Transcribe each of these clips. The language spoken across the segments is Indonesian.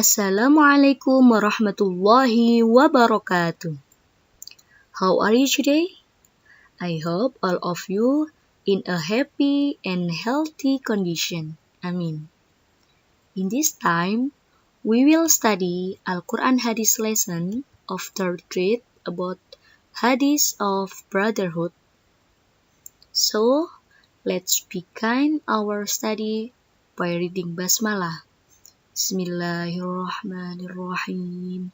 Assalamualaikum warahmatullahi wabarakatuh. How are you today? I hope all of you in a happy and healthy condition. Amin. In this time, we will study Al-Quran Hadith lesson of third grade about Hadith of Brotherhood. So, let's begin our study by reading Basmalah. Bismillahirrahmanirrahim.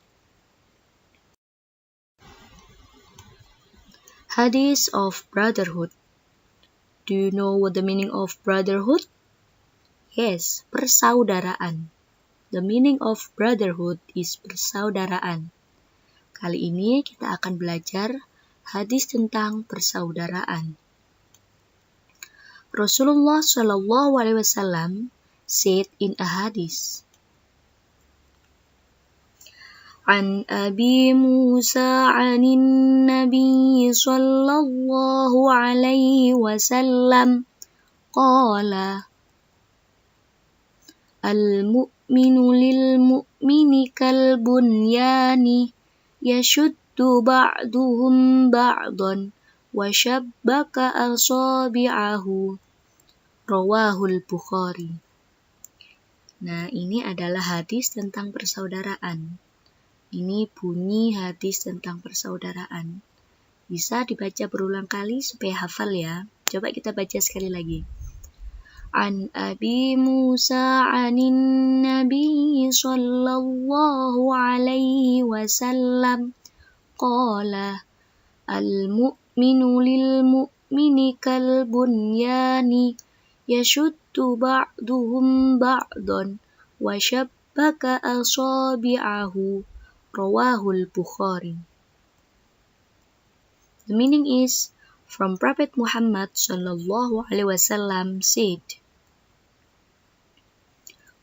Hadith of Brotherhood. Do you know what the meaning of brotherhood? Yes, persaudaraan. The meaning of brotherhood is persaudaraan. Kali ini kita akan belajar hadis tentang persaudaraan. Rasulullah Shallallahu Alaihi Wasallam said in a hadith, An Abi Musa anin Nabi Sallallahu Alaihi Wasallam qala Al-mu'minu lil-mu'mini kal-bunyani yashuddu ba'duhum ba'dan wa shabbaka asabi'ahu rawahul Bukhari. Nah, ini adalah hadis tentang persaudaraan. Ini bunyi hadis tentang persaudaraan. Bisa dibaca berulang kali supaya hafal ya. Coba kita baca sekali lagi. An Abi Musa anin Nabi Sallallahu Alaihi Wasallam qala Al-mu'minu lil-mu'mini kal-bunyani yashuddu ba'duhum ba'dan wa shabbaka asabi'ahu rawahul Bukhari. The meaning is, from Prophet Muhammad Sallallahu Alaihi Wasallam said,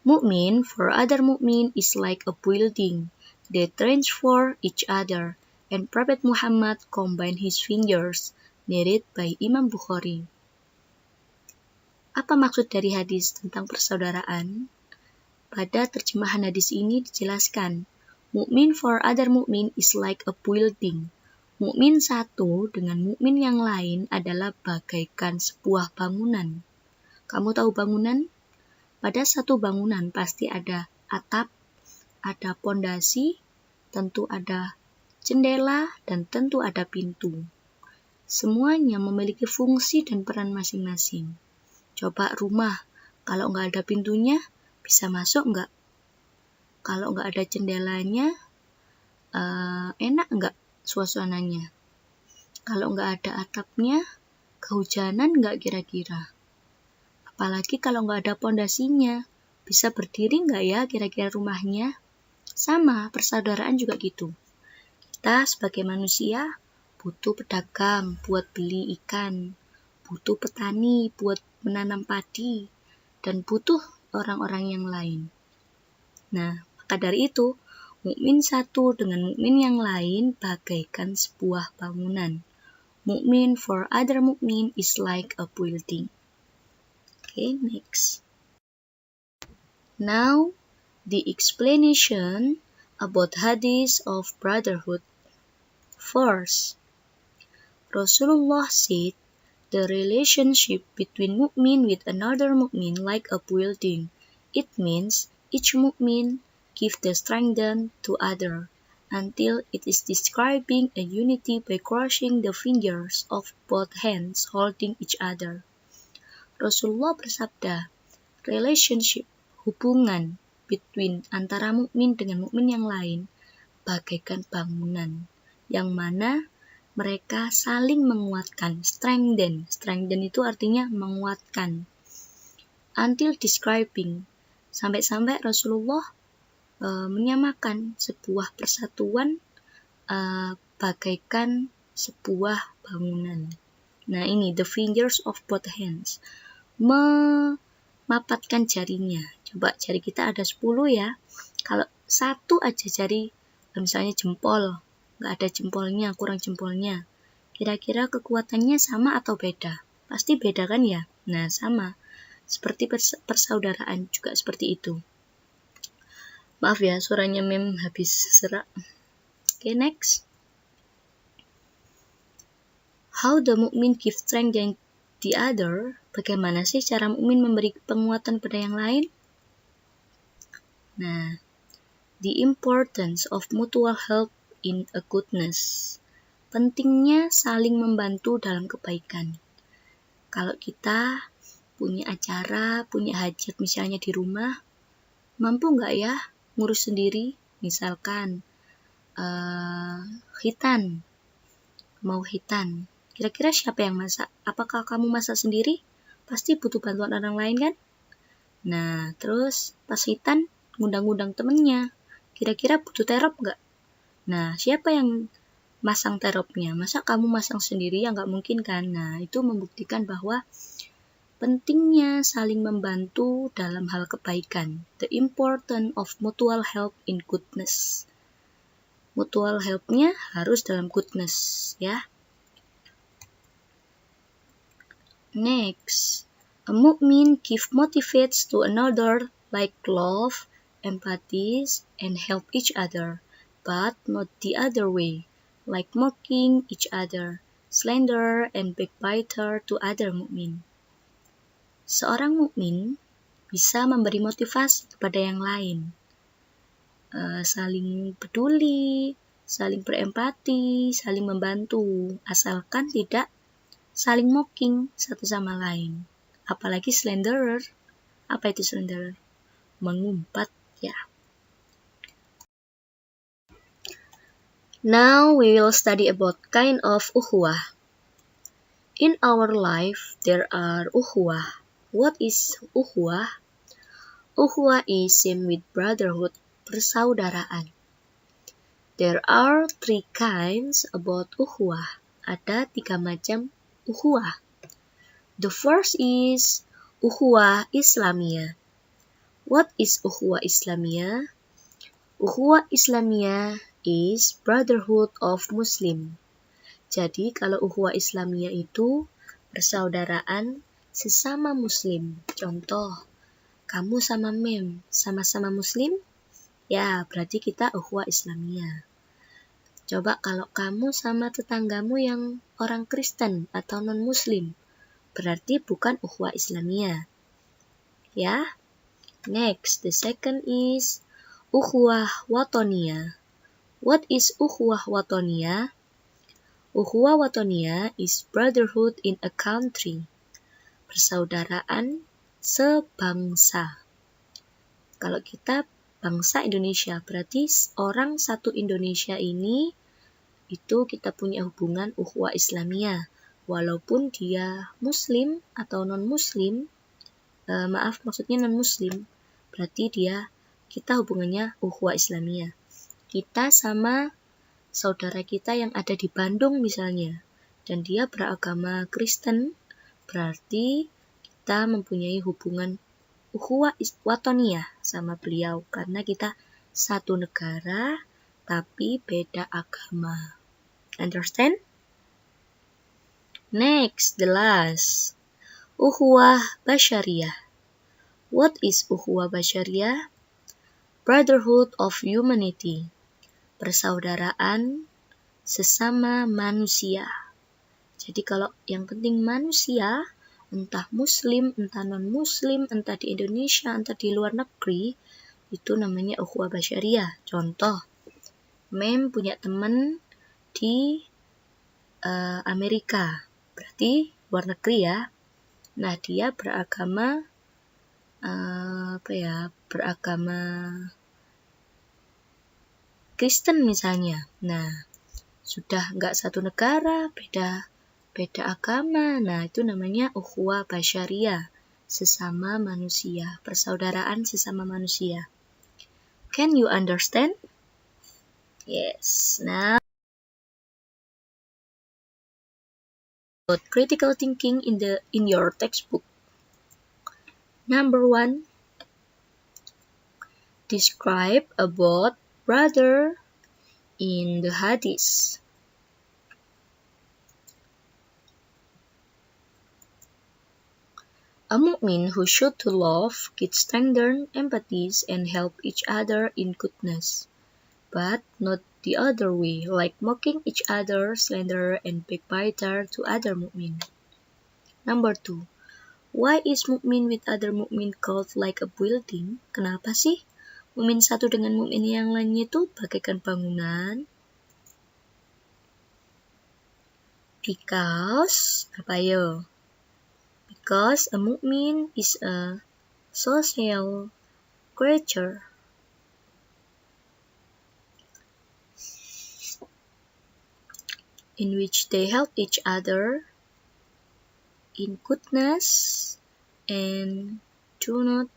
Mu'min for other mu'min is like a building. They transfer each other, and Prophet Muhammad combined his fingers, narrated by Imam Bukhari. Apa maksud dari hadis tentang persaudaraan? Pada terjemahan hadis ini dijelaskan, Mu'min for other mu'min is like a building. Mukmin satu dengan mukmin yang lain adalah bagaikan sebuah bangunan. Kamu tahu bangunan? Pada satu bangunan pasti ada atap, ada pondasi, tentu ada jendela, dan tentu ada pintu. Semuanya memiliki fungsi dan peran masing-masing. Coba rumah, kalau nggak ada pintunya, bisa masuk nggak? Kalau nggak ada jendelanya, enak nggak suasananya? Kalau nggak ada atapnya, kehujanan nggak kira-kira? Apalagi kalau nggak ada pondasinya, bisa berdiri nggak ya kira-kira rumahnya? Sama, persaudaraan juga gitu. Kita sebagai manusia butuh pedagang buat beli ikan, butuh petani buat menanam padi, dan butuh orang-orang yang lain. Nah, maka dari itu, mukmin satu dengan mukmin yang lain bagaikan sebuah bangunan. Mukmin for other mukmin is like a building. Okay, next. Now, the explanation about hadith of brotherhood. First, Rasulullah said, the relationship between mukmin with another mukmin like a building. It means each mukmin give the strength to other until it is describing a unity by crossing the fingers of both hands holding each other. Rasulullah bersabda, relationship, hubungan between antara mukmin dengan mukmin yang lain bagaikan bangunan yang mana mereka saling menguatkan, strengthen itu artinya menguatkan, until describing, sampai-sampai Rasulullah menyamakan sebuah persatuan bagaikan sebuah bangunan. Nah ini, the fingers of both hands, memapatkan jarinya. Coba jari kita ada 10 ya, kalau satu aja jari, misalnya jempol, nggak ada jempolnya, kurang jempolnya, kira-kira kekuatannya sama atau beda? Pasti beda kan ya? Nah sama, seperti persaudaraan juga seperti itu. Maaf ya, suaranya mem habis serak. Okay, next. How the mukmin give strength than the other? Bagaimana sih cara mukmin memberi penguatan pada yang lain? Nah, the importance of mutual help in a goodness. Pentingnya saling membantu dalam kebaikan. Kalau kita punya acara, punya hajat misalnya di rumah, mampu nggak ya ngurus sendiri? Misalkan khitan, mau khitan. Kira-kira siapa yang masak? Apakah kamu masak sendiri? Pasti butuh bantuan orang lain kan? Nah, terus pas khitan, ngundang-ngundang temennya. Kira-kira butuh terop nggak? Nah, siapa yang masang teropnya? Masa kamu masang sendiri? Ya nggak mungkin kan? Nah, itu membuktikan bahwa pentingnya saling membantu dalam hal kebaikan. The importance of mutual help in goodness. Mutual help-nya harus dalam goodness, ya. Next, a mu'min give motivates to another like love, empathy, and help each other, but not the other way, like mocking each other, slander, and backbiter to other mu'min. Seorang mukmin bisa memberi motivasi kepada yang lain, saling peduli, saling berempati, saling membantu, asalkan tidak saling mocking satu sama lain. Apalagi slanderer. Apa itu slanderer? Mengumpat, ya. Now we will study about kind of ukhuwah. In our life, there are ukhuwah. What is ukhuwah? Ukhuwah is same with brotherhood, persaudaraan. There are 3 kinds about ukhuwah. Ada 3 macam ukhuwah. The first is ukhuwah Islamiyah. What is ukhuwah Islamiyah? Ukhuwah Islamiyah is brotherhood of Muslim. Jadi kalau ukhuwah Islamiyah itu persaudaraan sesama Muslim. Contoh, kamu sama Mem sama-sama Muslim, ya berarti kita ukhuwah Islamiyah. Coba kalau kamu sama tetanggamu yang orang Kristen atau non-Muslim, berarti bukan ukhuwah Islamiyah. Ya. Next, the second is ukhuwah watoniyah. What is ukhuwah watoniyah? Ukhuwah watoniyah is brotherhood in a country. Persaudaraan sebangsa. Kalau kita bangsa Indonesia, berarti orang satu Indonesia ini itu kita punya hubungan ukhuwah Islamiyah. Walaupun dia Muslim atau non-Muslim, maksudnya non-Muslim, berarti kita hubungannya ukhuwah Islamiyah. Kita sama saudara kita yang ada di Bandung misalnya, dan dia beragama Kristen, berarti kita mempunyai hubungan ukhuwah watoniyah sama beliau, karena kita satu negara tapi beda agama. Understand? Next, the last. Ukhuwah basyariyah. What is ukhuwah basyariyah? Brotherhood of humanity. Persaudaraan sesama manusia. Jadi kalau yang penting manusia, entah Muslim, entah non-Muslim, entah di Indonesia, entah di luar negeri, itu namanya ukhuwah basyariyah. Contoh, Mem punya teman di Amerika, berarti luar negeri ya. Nah, dia beragama beragama Kristen misalnya. Nah, sudah nggak satu negara, beda agama. Nah, itu namanya ukhuwah basyariyah, sesama manusia, persaudaraan sesama manusia. Can you understand? Yes. Now, about critical thinking in your textbook. Number 1, describe about brother in the hadith. A mu'min who should to love, kids strengthen empathies and help each other in goodness, but not the other way, like mocking each other, slander and backbiter to other mu'min. Number 2. Why is mu'min with other mu'min called like a building? Kenapa sih mu'min satu dengan mu'min yang lainnya itu bagaikan bangunan? Because, apa yo? Because a mu'min is a social creature. In which they help each other in goodness and do not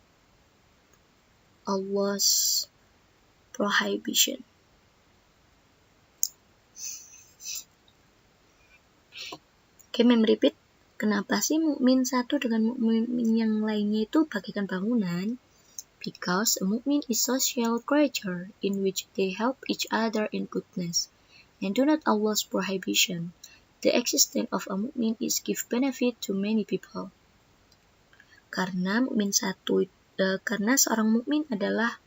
Allah's prohibition. Okay, repeat. Kenapa sih mukmin satu dengan mukmin yang lainnya itu bagaikan bangunan? Because a mukmin is social creature in which they help each other in goodness and do not Allah's prohibition. The existence of a mukmin is give benefit to many people. Karena seorang mukmin adalah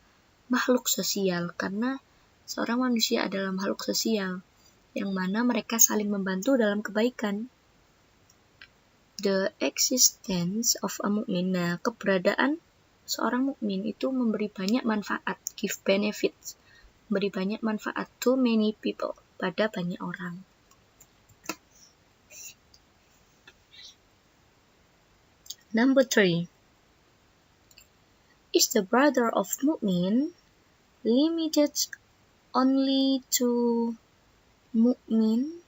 makhluk sosial, karena seorang manusia adalah makhluk sosial yang mana mereka saling membantu dalam kebaikan. The existence of a mu'min, nah keberadaan seorang mukmin itu memberi banyak manfaat, give benefits, memberi banyak manfaat to many people, pada banyak orang. Number 3. Is the brother of mu'min limited only to mu'min?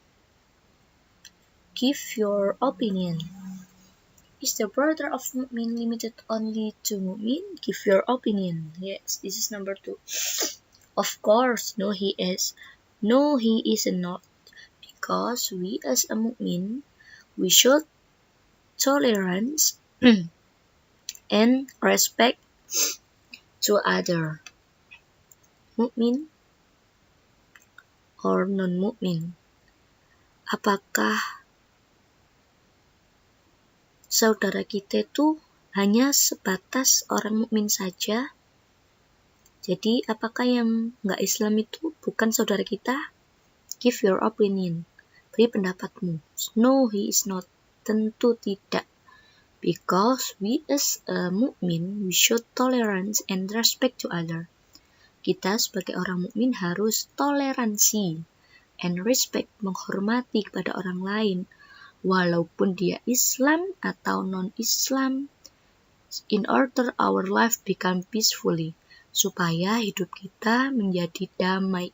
Give your opinion. Is the brother of mu'min limited only to mu'min? Give your opinion. Yes, this is number 2. Of course, no he is. No, he is not. Because we as a mu'min, we should tolerance and respect to other mu'min or non-mu'min. Apakah saudara kita itu hanya sebatas orang mukmin saja? Jadi apakah yang nggak Islam itu bukan saudara kita? Give your opinion. Beri pendapatmu. No, he is not. Tentu tidak. Because we as a mukmin, we should tolerance and respect to other. Kita sebagai orang mukmin harus toleransi and respect, menghormati kepada orang lain, walaupun dia Islam atau non-Islam, in order our life become peacefully, supaya hidup kita menjadi damai.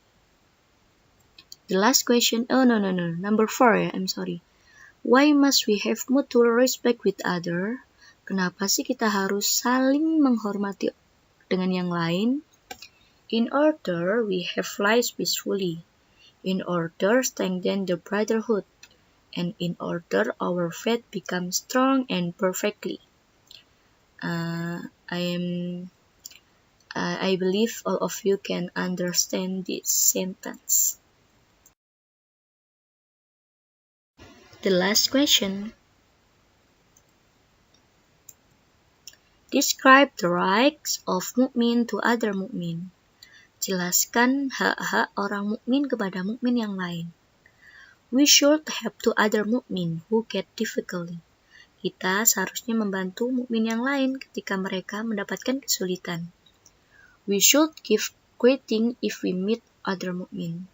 The last question, number 4 ya, I'm sorry. Why must we have mutual respect with other? Kenapa sih kita harus saling menghormati dengan yang lain? In order we have lives peacefully, in order strengthen the brotherhood, and in order our faith becomes strong and perfectly. I believe all of you can understand this sentence. The last question. Describe the rights of mukmin to other mukmin. Jelaskan hak-hak orang mukmin kepada mukmin yang lain. We should help to other mukmin who get difficulty. Kita seharusnya membantu mukmin yang lain ketika mereka mendapatkan kesulitan. We should give greeting if we meet other mukmin.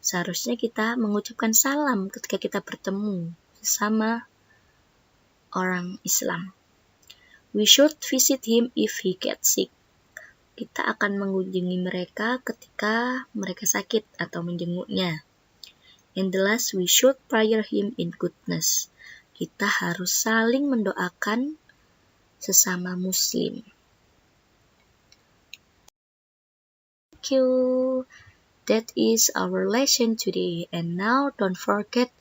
Seharusnya kita mengucapkan salam ketika kita bertemu sesama orang Islam. We should visit him if he gets sick. Kita akan mengunjungi mereka ketika mereka sakit atau menjenguknya. And the last, we should prayer him in goodness. Kita harus saling mendoakan sesama muslim. Thank you. That is our lesson today. And now don't forget,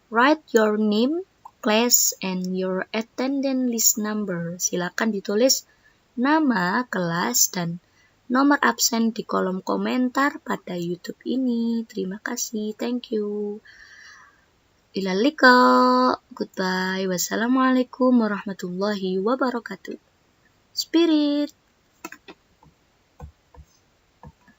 write your name, class, and your attendance list number. Silakan ditulis nama, kelas, dan nomor absen di kolom komentar pada YouTube ini. Terima kasih. Thank you. Ilal liqa. Goodbye. Wassalamualaikum warahmatullahi wabarakatuh. Spirit.